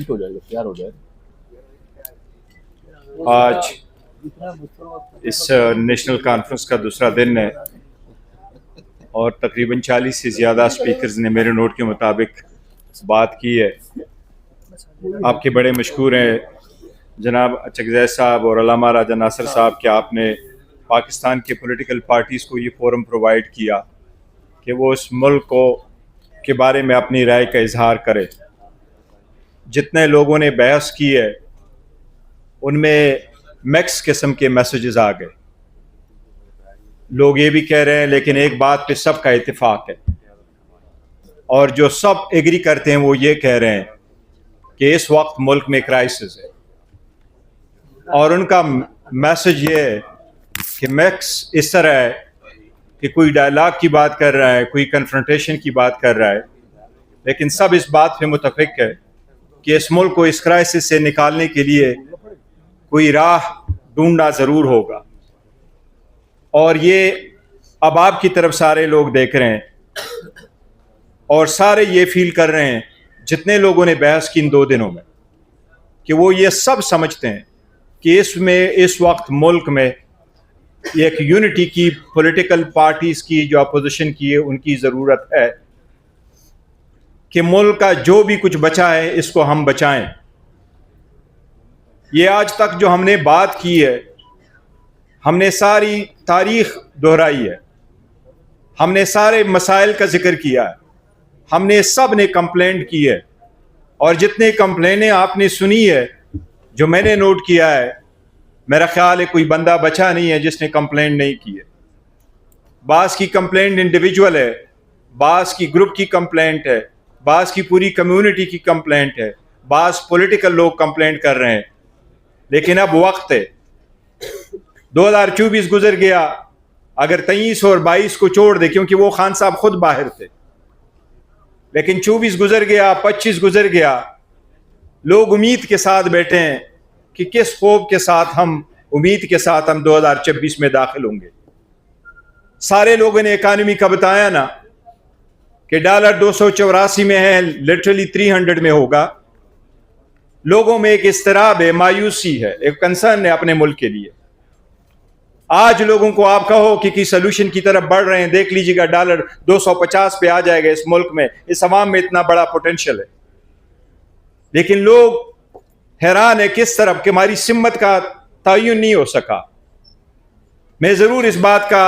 हो जाएगा, तैयार हो जाए। आज इस नेशनल कॉन्फ्रेंस का दूसरा दिन है और तकरीबन 40 से ज़्यादा स्पीकर्स ने मेरे नोट के मुताबिक बात की है। आपके बड़े मशकूर हैं जनाब अचकज़ई साहब और अल्लामा राजा नासिर साहब कि आपने पाकिस्तान के पॉलिटिकल पार्टीज़ को ये फोरम प्रोवाइड किया कि वो इस मुल्क को के बारे में अपनी राय का इजहार करें। जितने लोगों ने बहस की है उनमें मिक्स किस्म के मैसेजेस आ गए। लोग ये भी कह रहे हैं लेकिन एक बात पे सबका इत्तेफाक है और जो सब एग्री करते हैं वो ये कह रहे हैं कि इस वक्त मुल्क में क्राइसिस है और उनका मैसेज ये है कि मिक्स इस तरह है कि कोई डायलॉग की बात कर रहा है, कोई कन्फ्रंटेशन की बात कर रहा है, लेकिन सब इस बात पे मुतफिक है कि इस मुल्क को इस क्राइसिस से निकालने के लिए कोई राह ढूंढना ज़रूर होगा। और ये अब आपकी तरफ सारे लोग देख रहे हैं और सारे ये फील कर रहे हैं, जितने लोगों ने बहस की इन 2 दिनों में, कि वो ये सब समझते हैं कि इस वक्त मुल्क में एक यूनिटी की, पॉलिटिकल पार्टीज़ की जो अपोजिशन की है उनकी ज़रूरत है कि मुल्क का जो भी कुछ बचा है इसको हम बचाएं। ये आज तक जो हमने बात की है, हमने सारी तारीख दोहराई है, हमने सारे मसाइल का जिक्र किया है, हमने सब ने कंप्लेंट की है और जितने कंप्लेनें आपने सुनी है, जो मैंने नोट किया है, मेरा ख्याल है कोई बंदा बचा नहीं है जिसने कंप्लेंट नहीं की है। बास की कंप्लेंट इंडिविजुअल है, बास की ग्रुप की कंप्लेंट है, बास की पूरी कम्युनिटी की कंप्लेंट है, बास पॉलिटिकल लोग कंप्लेंट कर रहे हैं। लेकिन अब वक्त है, 2024 गुजर गया, अगर 23 और 22 को छोड़ दे, क्योंकि वो खान साहब खुद बाहर थे, लेकिन 24 गुजर गया, 25 गुजर गया, लोग उम्मीद के साथ बैठे हैं कि किस खौफ के साथ हम 2026 में दाखिल होंगे। सारे लोगों ने इकानमी का बताया ना कि डॉलर 284 में है, लिटरली 300 में होगा। लोगों में एक इस्तराब है, मायूसी है, एक कंसर्न है अपने मुल्क के लिए। आज लोगों को आप कहो कि सोल्यूशन की तरफ बढ़ रहे हैं, देख लीजिएगा डॉलर 250 पे आ जाएगा इस मुल्क में, इस अवाम में इतना बड़ा पोटेंशियल है, लेकिन लोग हैरान है किस तरफ कि हमारी सिम्मत का तयन नहीं हो सका। मैं जरूर इस बात का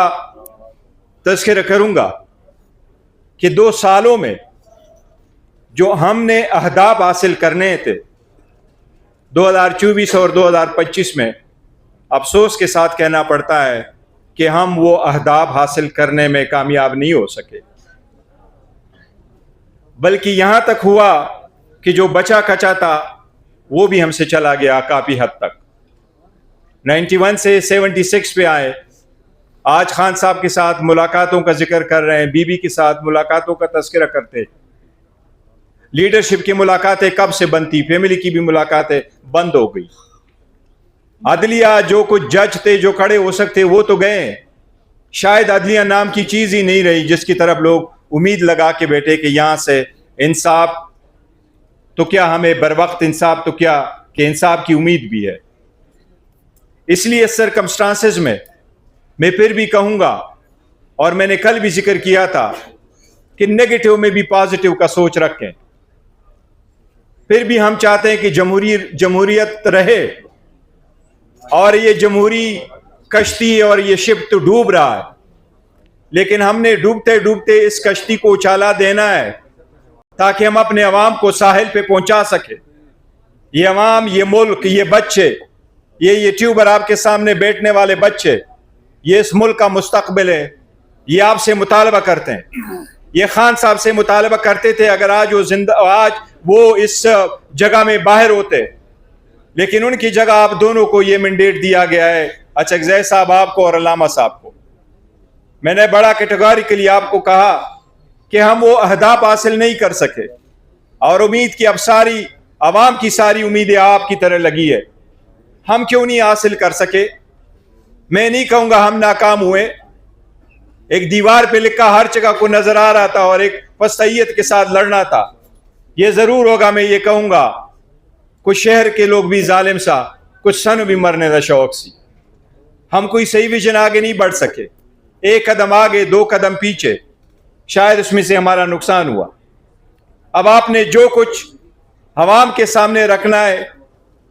तज़किरा करूंगा कि 2 सालों में जो हमने अहदाफ हासिल करने थे 2024 और 2025 में, अफसोस के साथ कहना पड़ता है कि हम वो अहदाफ हासिल करने में कामयाब नहीं हो सके, बल्कि यहां तक हुआ कि जो बचा कचा था वो भी हमसे चला गया काफ़ी हद तक। 91 से 76 पे आए, आज खान साहब के साथ मुलाकातों का जिक्र कर रहे हैं, बीबी के साथ मुलाकातों का तज़किरा करते। लीडरशिप की मुलाकातें कब से बनती, फैमिली की भी मुलाकातें बंद हो गई। अदलिया जो कुछ जज थे जो खड़े हो सकते वो तो गए, शायद अदलिया नाम की चीज़ ही नहीं रही जिसकी तरफ लोग उम्मीद लगा के बैठे कि यहाँ से इंसाफ तो क्या, हमें बर वक्त इंसाफ तो क्या, कि इंसाफ की उम्मीद भी है। इसलिए सर्कमस्टांसेस में मैं फिर भी कहूँगा, और मैंने कल भी जिक्र किया था, कि नेगेटिव में भी पॉजिटिव का सोच रखें। फिर भी हम चाहते हैं कि जमहूरियत रहे और ये जमहूरी कश्ती और ये शिप तो डूब रहा है, लेकिन हमने डूबते डूबते इस कश्ती को उछाला देना है ताकि हम अपने अवाम को साहिल पे पहुंचा सके। ये अवाम, ये मुल्क, ये बच्चे, ये यूट्यूबर आपके सामने बैठने वाले बच्चे, ये इस मुल्क का मुस्तकबिल है। ये आपसे मुतालबा करते हैं, ये खान साहब से मुतालबा करते थे, अगर आज वो इस जगह में बाहर होते, लेकिन उनकी जगह आप दोनों को ये मैंडेट दिया गया है, अचकज़ई साहब आपको और अल्लामा साहब को। मैंने बड़ा कैटेगोरिकली आपको कहा कि हम वो अहदाफ हासिल नहीं कर सके और उम्मीद की अब सारी अवाम की सारी उम्मीदें आपकी तरह लगी है, हम क्यों नहीं हासिल कर सके। मैं नहीं कहूंगा हम नाकाम हुए, एक दीवार पे लिखा हर जगह को नजर आ रहा था और एक फस्तैयत के साथ लड़ना था। ये जरूर होगा, मैं ये कहूंगा کچھ شہر کے لوگ بھی ظالم سا، کچھ سن بھی مرنے دا شوق سی. ہم کوئی صحیح ویژن آگے نہیں بڑھ سکے، ایک قدم آگے 2 قدم پیچھے، شاید اس میں سے ہمارا نقصان ہوا. اب آپ نے جو کچھ عوام کے سامنے رکھنا ہے،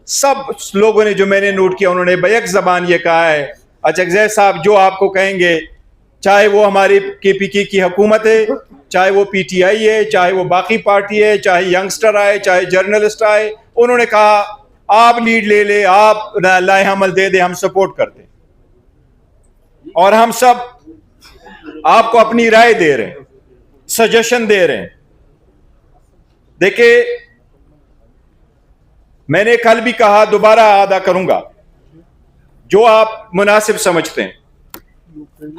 سب لوگوں نے جو میں نے نوٹ کیا انہوں نے بیک زبان یہ کہا ہے اچھا صاحب جو آپ کو کہیں گے، چاہے وہ ہماری KPK کی حکومت ہے، چاہے وہ PTI ہے، چاہے وہ باقی پارٹی ہے، چاہے ینگسٹر آئے، چاہے جرنلسٹ آئے، انہوں نے کہا آپ لیڈ لے لے، آپ لائحہ عمل دے دے، ہم سپورٹ کرتے ہیں. اور ہم سب آپ کو اپنی رائے دے رہے ہیں، سجیشن دے رہے ہیں. دیکھیں میں نے کل بھی کہا، دوبارہ اعادہ کروں گا، جو آپ مناسب سمجھتے ہیں.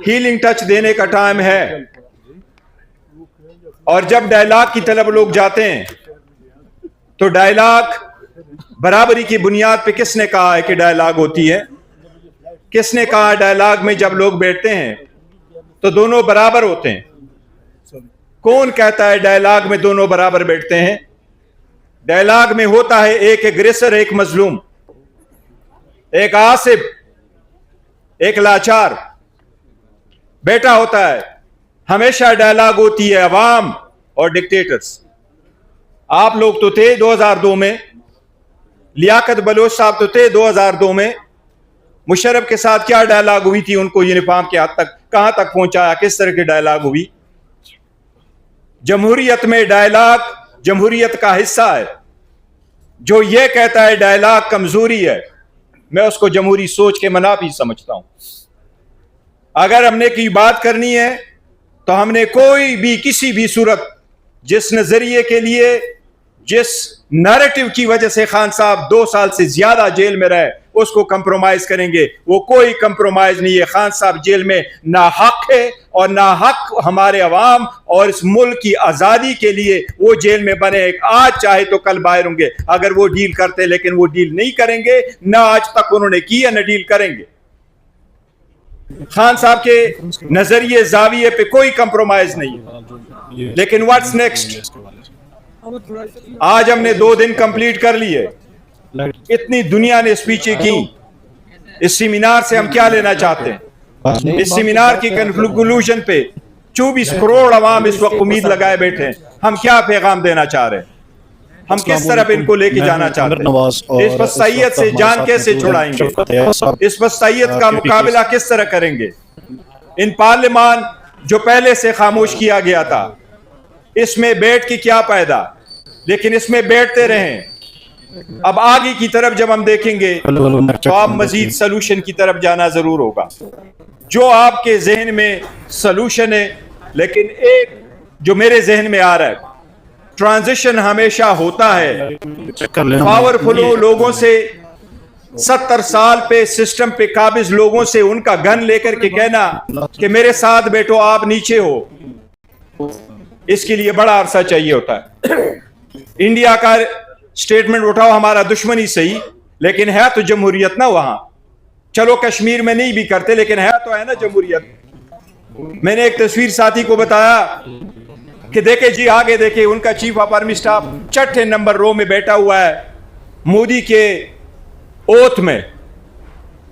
ہیلنگ ٹچ دینے کا ٹائم ہے، اور جب ڈائلاگ کی طرف لوگ جاتے ہیں تو ڈائلاگ برابری کی بنیاد پہ کس نے کہا ہے کہ ڈائلاگ ہوتی ہے؟ کس نے کہا ڈائلاگ میں جب لوگ بیٹھتے ہیں تو دونوں برابر ہوتے ہیں؟ کون کہتا ہے ڈائلاگ میں دونوں برابر بیٹھتے ہیں؟ ڈائلاگ میں ہوتا ہے ایک ایگریسر، ایک مظلوم، ایک عاصب، ایک لاچار بیٹا ہوتا ہے. ہمیشہ ڈائلاگ ہوتی ہے عوام اور ڈکٹیٹرز. آپ لوگ تو تھے 2002 میں، لیاقت بلوچ صاحب تو تھے 2002 میں. مشرف کے ساتھ کیا ڈائلاگ ہوئی تھی؟ ان کو یونیفارم کے حد تک کہاں تک پہنچایا؟ کس طرح کی ڈائلاگ ہوئی؟ جمہوریت میں ڈائلاگ جمہوریت کا حصہ ہے. جو یہ کہتا ہے ڈائلاگ کمزوری ہے، میں اس کو جمہوری سوچ کے منافی سمجھتا ہوں. اگر ہم نے کی بات کرنی ہے تو ہم نے کوئی بھی کسی بھی صورت جس نظریے کے لیے، جس نیریٹو کی وجہ سے خان صاحب 2 سال سے زیادہ جیل میں رہے، اس کو کمپرومائز کریں گے. وہ کوئی کمپرومائز نہیں ہے. خان صاحب جیل میں ناحق ہے، اور ناحق ہمارے عوام اور اس ملک کی آزادی کے لیے وہ جیل میں بنے. آج چاہے تو کل باہر ہوں گے اگر وہ ڈیل کرتے، لیکن وہ ڈیل نہیں کریں گے، نہ آج تک انہوں نے کی ہے نہ ڈیل کریں گے. خان صاحب کے نظریے زاویے پہ کوئی کمپرومائز نہیں ہے. لیکن واٹس نیکسٹ؟ آج ہم نے 2 دن کمپلیٹ کر لیے، اتنی دنیا نے اسپیچیں کی. اس سیمینار سے ہم کیا لینا چاہتے ہیں؟ اس سیمینار کی کنکلوژن پہ 24 کروڑ عوام اس وقت امید لگائے بیٹھے ہیں. ہم کیا پیغام دینا چاہ رہے ہیں؟ ہم کس طرف ان کو لے کے جانا چاہتے ہیں؟ اس وسطیت سے جان کیسے چھڑائیں گے؟ اس وسطیت کا مقابلہ کس طرح کریں گے؟ ان پارلیمان جو پہلے سے خاموش کیا گیا تھا، اس میں بیٹھ کے کیا پیدا؟ لیکن اس میں بیٹھتے رہیں. اب آگے کی طرف جب ہم دیکھیں گے تو آپ مزید سلوشن کی طرف جانا ضرور ہوگا. جو آپ کے ذہن میں سلوشن ہے، لیکن ایک جو میرے ذہن میں آ رہا ہے، ٹرانزیشن ہمیشہ ہوتا ہے پاورفل لوگوں سے، 70 سال پہ سسٹم پہ قابض لوگوں سے ان کا گن لے کر کے کہنا کہ میرے ساتھ بیٹھو، آپ نیچے ہو. اس کے لیے بڑا عرصہ چاہیے ہوتا ہے. انڈیا کا سٹیٹمنٹ اٹھاؤ، ہمارا دشمن ہی صحیح، لیکن ہے تو جمہوریت نا وہاں. چلو کشمیر میں نہیں بھی کرتے، لیکن ہے تو ہے نا جمہوریت. میں نے ایک تصویر ساتھی کو بتایا کہ دیکھیں جی آگے دیکھیں، ان کا چیف آف آرمی سٹاف 6 نمبر رو میں بیٹھا ہوا ہے مودی کے اوتھ میں،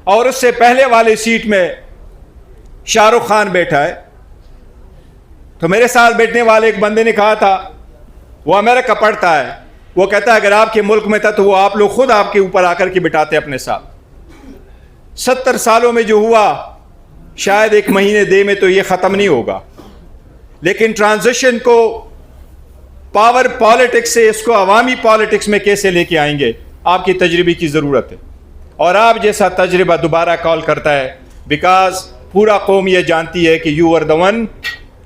اور اس سے پہلے والے سیٹ میں شاہ رخ خان بیٹھا ہے. تو میرے ساتھ بیٹھنے والے ایک بندے نے کہا تھا، وہ امریکہ پڑھتا ہے، وہ کہتا ہے اگر آپ کے ملک میں تھا تو وہ آپ لوگ خود آپ کے اوپر آ کر کے بٹھاتے اپنے ساتھ. 70 سالوں میں جو ہوا شاید 1 مہینے دے میں تو یہ ختم نہیں ہوگا. لیکن ٹرانزیشن کو پاور پالیٹکس سے اس کو عوامی پالیٹکس میں کیسے لے کے آئیں گے؟ آپ کی تجربے کی ضرورت ہے، اور آپ جیسا تجربہ دوبارہ کال کرتا ہے، بیکاز پورا قوم یہ جانتی ہے کہ یو آر دا ون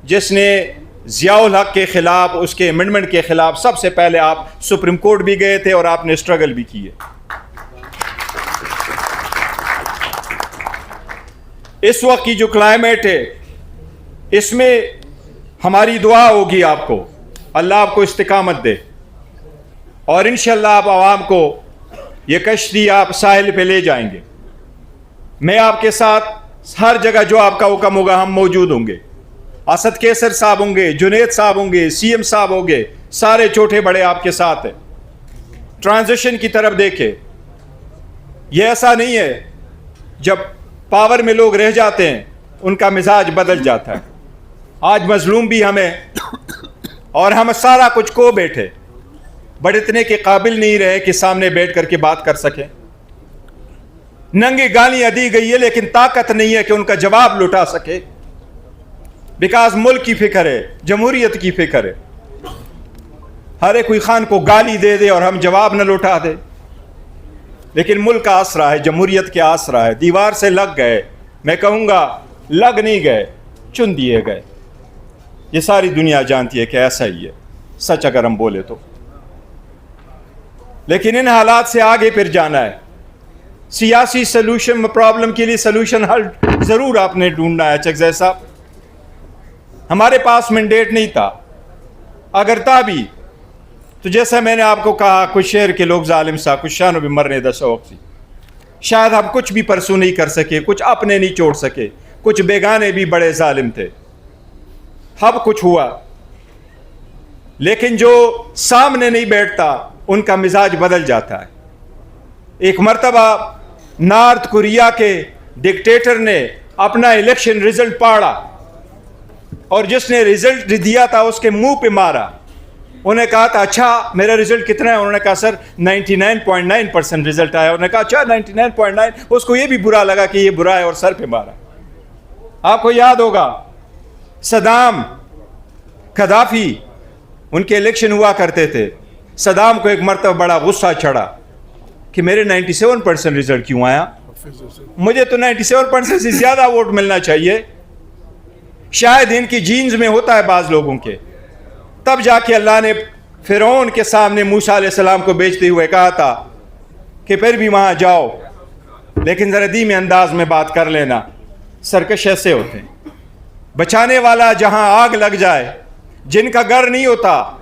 جس نے ضیاء الحق کے خلاف، اس کے امنڈمنٹ کے خلاف سب سے پہلے آپ سپریم کورٹ بھی گئے تھے اور آپ نے اسٹرگل بھی کیے. اس وقت کی جو کلائمیٹ ہے، اس میں ہماری دعا ہوگی آپ کو، اللہ آپ کو استقامت دے، اور انشاءاللہ آپ عوام کو یہ کشتی آپ ساحل پہ لے جائیں گے. میں آپ کے ساتھ ہر جگہ جو آپ کا حکم ہوگا ہم موجود ہوں گے. اسد کیسر صاحب ہوں گے، جنید صاحب ہوں گے، CM صاحب ہوں گے، سارے چھوٹے بڑے آپ کے ساتھ ہیں. ट्रांजिशन की तरफ देखे। ये ऐसा नहीं है जब पावर में लोग रह जाते हैं उनका मिजाज बदल जाता है। आज मजलूम भी हमें और हम सारा कुछ को बैठे, बट इतने के काबिल नहीं रहे कि सामने बैठ करके बात कर सकें। नंगी गालियां दी गई है लेकिन ताकत नहीं है कि उनका जवाब लुटा सके, बिकॉज मुल्क की फिक्र है, जमहूरियत की फिक्र है। हर एक कोई खान को गाली दे दे और हम जवाब न लौटा दे, लेकिन मुल्क का आसरा है, जमहूरियत के आसरा है। दीवार से लग गए, मैं कहूँगा लग नहीं गए, चुन दिए गए। ये सारी दुनिया जानती है कि ऐसा ही है, सच अगर हम बोले तो। लेकिन इन हालात से आगे फिर जाना है। सियासी सलूशन, प्रॉब्लम के लिए सलूशन हल ज़रूर आपने ढूंढना है। चकज़ई साहब, हमारे पास मैंडेट नहीं था, अगर था भी तो जैसा मैंने आपको कहा, कुछ शहर के लोग जालिम सा, कुछ शान भी मरने द शौक सी। शायद हम कुछ भी परसू नहीं कर सके, कुछ अपने नहीं छोड़ सके, कुछ बेगाने भी बड़े जालिम थे। अब कुछ हुआ, लेकिन जो सामने नहीं बैठता उनका मिजाज बदल जाता है। एक मर्तबा नॉर्थ कोरिया के डिक्टेटर ने अपना इलेक्शन रिजल्ट पढ़ा और जिसने रिजल्ट दिया था उसके मुंह पे मारा। उन्हें कहा था अच्छा मेरा रिजल्ट कितना है? उन्होंने कहा सर 99.9% रिजल्ट आया। उन्होंने कहा अच्छा 99.9। उसको ये भी बुरा लगा कि ये बुरा है और सर पे मारा। आपको याद होगा सदाम, कदाफी, उनके इलेक्शन हुआ करते थे। सदाम को एक मर्तबा बड़ा गुस्सा चढ़ा कि मेरे 97% रिजल्ट क्यों आया, मुझे तो 97% से ज़्यादा वोट मिलना चाहिए। शायद इनकी जीन्स में होता है बाज़ लोगों के। तब जाके अल्लाह ने फ़िरौन के सामने मूसा अलैहिस्सलाम को बेचते हुए कहा था कि फिर भी वहाँ जाओ, लेकिन ज़रा धीमे अंदाज में बात कर लेना। सरकश ऐसे होते हैं, बचाने वाला जहाँ आग लग जाए, जिनका घर नहीं होता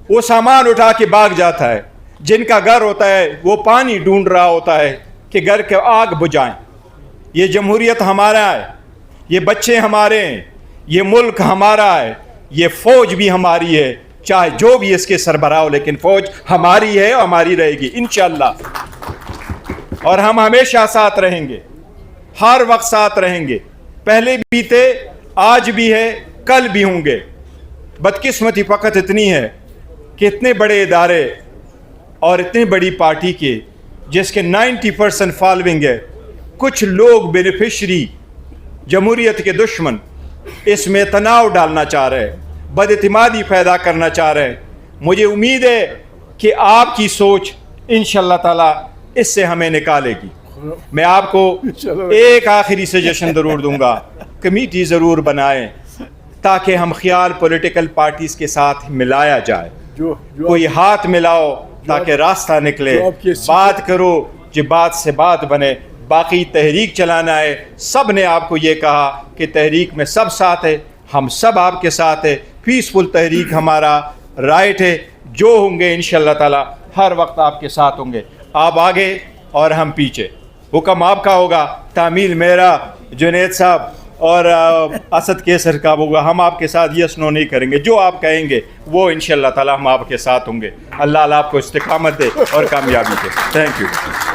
वो सामान उठा के भाग जाता है, जिनका घर होता है वो पानी ढूंढ रहा होता है कि घर के आग बुझाएं। ये जमहूरियत हमारा है, ये बच्चे हमारे हैं, ये मुल्क हमारा है, ये फ़ौज भी हमारी है, चाहे जो भी इसके सरबराह हो, लेकिन फ़ौज हमारी है और हमारी रहेगी इंशाअल्लाह। और हम हमेशा साथ रहेंगे, हर वक्त साथ रहेंगे। पहले भी थे, आज भी है, कल भी होंगे। बदकिस्मती फ़कत इतनी है कि इतने बड़े इदारे और इतनी बड़ी पार्टी के जिसके 90% फॉलोइंग है, कुछ लोग बेनिफिशरी, जमहूरियत के दुश्मन इसमें तनाव डालना चाह रहे हैं, बदइतिमादी पैदा करना चाह रहे हैं। मुझे उम्मीद है कि आपकी सोच इंशाअल्लाह ताला इससे हमें निकालेगी। मैं आपको एक आखिरी सजेशन ज़रूर दूंगा, कमेटी ज़रूर बनाएं ताकि हम ख्याल पॉलिटिकल पार्टीज़ के साथ मिलाया जाए। कोई हाथ मिलाओ ताकि रास्ता निकले। बात करो जो बात से बात बने। बाकी तहरीक चलाना है, सब ने आपको ये कहा कि तहरीक में सब साथ है, हम सब आपके साथ है। पीसफुल तहरीक हमारा राइट है। जो होंगे इंशाअल्लाह ताला हर वक्त आपके साथ होंगे। आप आगे और हम पीछे, हुक्म आपका होगा, तामील मेरा, जुनैद साहब और असद केसर का होगा। हम आपके साथ यस नो नहीं करेंगे, जो आप कहेंगे वो इंशाअल्लाह ताला हम आपके साथ होंगे। अल्लाह आपको इस्तिकामत दे और कामयाबी दे। Thank you.